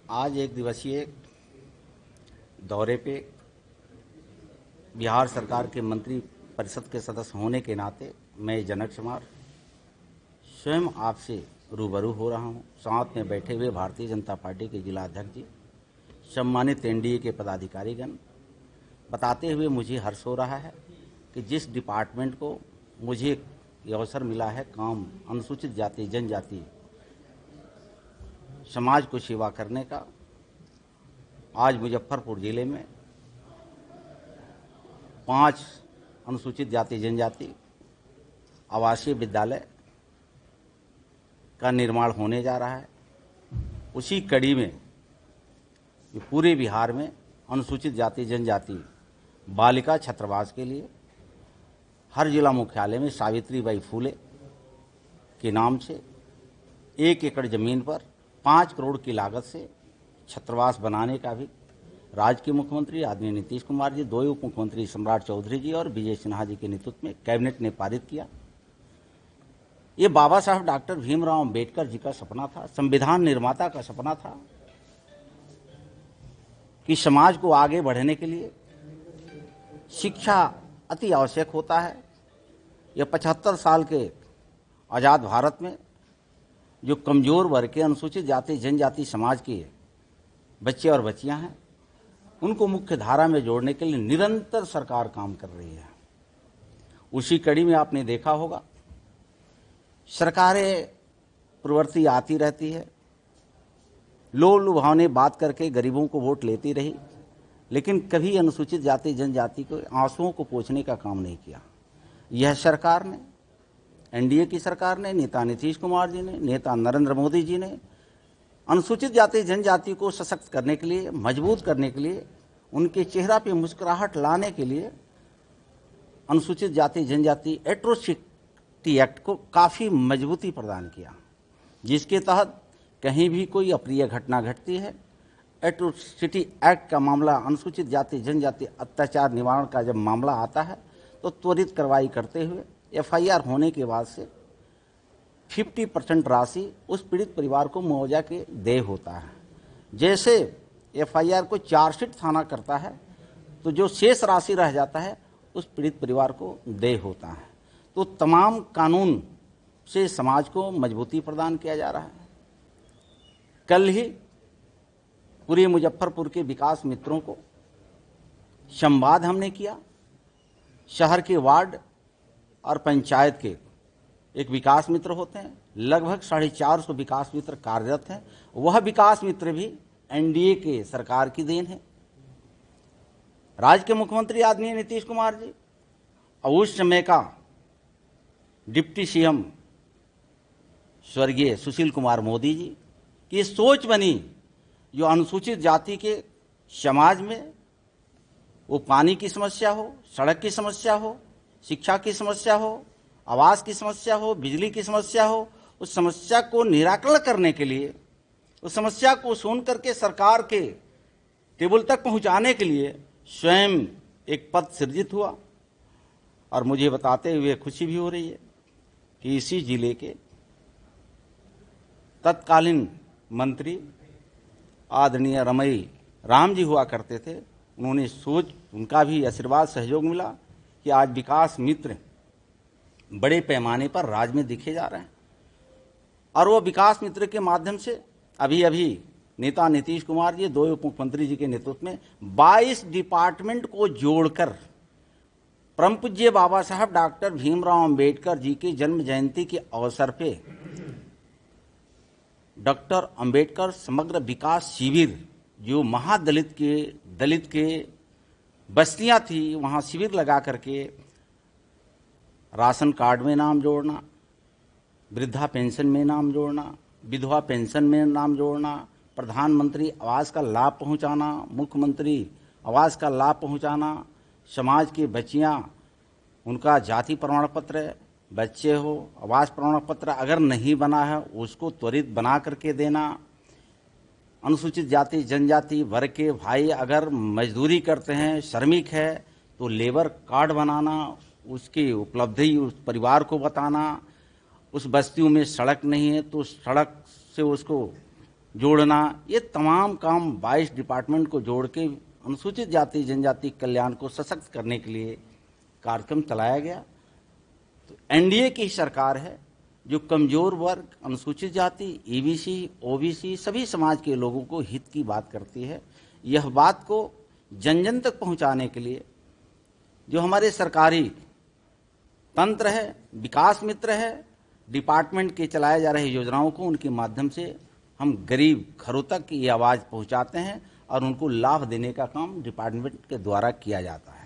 आज एक दिवसीय दौरे पे बिहार सरकार के मंत्री परिषद के सदस्य होने के नाते मैं जनक कुमार स्वयं आपसे रूबरू हो रहा हूं। साथ में बैठे हुए भारतीय जनता पार्टी के जिला अध्यक्ष जी, सम्मानित एनडीए के पदाधिकारीगण, बताते हुए मुझे हर्ष हो रहा है कि जिस डिपार्टमेंट को मुझे ये अवसर मिला है काम अनुसूचित जाति जनजाति समाज को सेवा करने का, आज मुजफ्फरपुर जिले में 5 अनुसूचित जाति जनजाति आवासीय विद्यालय का निर्माण होने जा रहा है। उसी कड़ी में पूरे बिहार में अनुसूचित जाति जनजाति बालिका छात्रावास के लिए हर जिला मुख्यालय में सावित्रीबाई फूले के नाम से 1 एकड़ जमीन पर 5 करोड़ की लागत से छात्रावास बनाने का भी राज्य के मुख्यमंत्री आदरणीय नीतीश कुमार जी, 2 उप मुख्यमंत्री सम्राट चौधरी जी और विजय सिन्हा जी के नेतृत्व में कैबिनेट ने पारित किया। ये बाबा साहब डॉक्टर भीमराव अंबेडकर जी का सपना था, संविधान निर्माता का सपना था कि समाज को आगे बढ़ने के लिए शिक्षा अति आवश्यक होता है। यह 75 साल के आज़ाद भारत में जो कमजोर वर्ग के अनुसूचित जाति जनजाति समाज के बच्चे और बच्चियां हैं, उनको मुख्य धारा में जोड़ने के लिए निरंतर सरकार काम कर रही है। उसी कड़ी में आपने देखा होगा, सरकारें प्रवृत्ति आती रहती है, लोभ लुभावने बात करके गरीबों को वोट लेती रही, लेकिन कभी अनुसूचित जाति जनजाति को आंसुओं को पोंछने का काम नहीं किया। यह सरकार ने, एनडीए की सरकार ने, नेता नीतीश कुमार जी ने, नेता नरेंद्र मोदी जी ने अनुसूचित जाति जनजाति को सशक्त करने के लिए, मजबूत करने के लिए, उनके चेहरा पे मुस्कुराहट लाने के लिए अनुसूचित जाति जनजाति एट्रोसिटी एक्ट को काफ़ी मजबूती प्रदान किया, जिसके तहत कहीं भी कोई अप्रिय घटना घटती है, एट्रोसिटी एक्ट का मामला, अनुसूचित जाति जनजाति अत्याचार निवारण का जब मामला आता है तो त्वरित कार्रवाई करते हुए एफआईआर होने के बाद से 50% राशि उस पीड़ित परिवार को मुआवजा के देय होता है। जैसे एफआईआर को चार्जशीट थाना करता है तो जो शेष राशि रह जाता है उस पीड़ित परिवार को देय होता है। तो तमाम कानून से समाज को मजबूती प्रदान किया जा रहा है। कल ही पूरे मुजफ्फरपुर के विकास मित्रों को संवाद हमने किया। शहर के वार्ड और पंचायत के एक विकास मित्र होते हैं, लगभग 450 विकास मित्र कार्यरत हैं। वह विकास मित्र भी एनडीए के सरकार की देन है। राज्य के मुख्यमंत्री आदरणीय नीतीश कुमार जी और उस समय का डिप्टी सीएम स्वर्गीय सुशील कुमार मोदी जी की सोच बनी, जो अनुसूचित जाति के समाज में वो पानी की समस्या हो, सड़क की समस्या हो, शिक्षा की समस्या हो, आवास की समस्या हो, बिजली की समस्या हो, उस समस्या को निराकरण करने के लिए, उस समस्या को सुन करके सरकार के टेबल तक पहुंचाने के लिए स्वयं एक पद सृजित हुआ। और मुझे बताते हुए खुशी भी हो रही है कि इसी जिले के तत्कालीन मंत्री आदरणीय रमई राम जी हुआ करते थे, उन्होंने सोच, उनका भी आशीर्वाद सहयोग मिला कि आज विकास मित्र बड़े पैमाने पर राज्य में दिखे जा रहे हैं। और वो विकास मित्र के माध्यम से अभी नेता नीतीश कुमार जी, 2 उप मुख्यमंत्री जी के नेतृत्व में 22 डिपार्टमेंट को जोड़कर परम पूज्य बाबा साहब डॉक्टर भीमराव अंबेडकर जी की जन्म जयंती के अवसर पे डॉक्टर अंबेडकर समग्र विकास शिविर, जो महादलित के बस्तियां थी, वहां शिविर लगा करके राशन कार्ड में नाम जोड़ना, वृद्धा पेंशन में नाम जोड़ना, विधवा पेंशन में नाम जोड़ना, प्रधानमंत्री आवास का लाभ पहुंचाना, मुख्यमंत्री आवास का लाभ पहुंचाना, समाज की बच्चियां, उनका जाति प्रमाण पत्र, बच्चे हो आवास प्रमाण पत्र अगर नहीं बना है उसको त्वरित बना करके देना, अनुसूचित जाति जनजाति वर्ग के भाई अगर मजदूरी करते हैं, श्रमिक है, तो लेबर कार्ड बनाना, उसकी उपलब्धि उस परिवार को बताना, उस बस्तियों में सड़क नहीं है तो सड़क से उसको जोड़ना, ये तमाम काम 22 डिपार्टमेंट को जोड़ के अनुसूचित जाति जनजाति कल्याण को सशक्त करने के लिए कार्यक्रम चलाया गया। तो एनडीए की सरकार है जो कमजोर वर्ग, अनुसूचित जाति, ईबीसी, ओबीसी सभी समाज के लोगों को हित की बात करती है। यह बात को जन जन तक पहुंचाने के लिए जो हमारे सरकारी तंत्र है, विकास मित्र है, डिपार्टमेंट के चलाए जा रहे योजनाओं को उनके माध्यम से हम गरीब घरों तक ये आवाज़ पहुंचाते हैं और उनको लाभ देने का काम डिपार्टमेंट के द्वारा किया जाता है।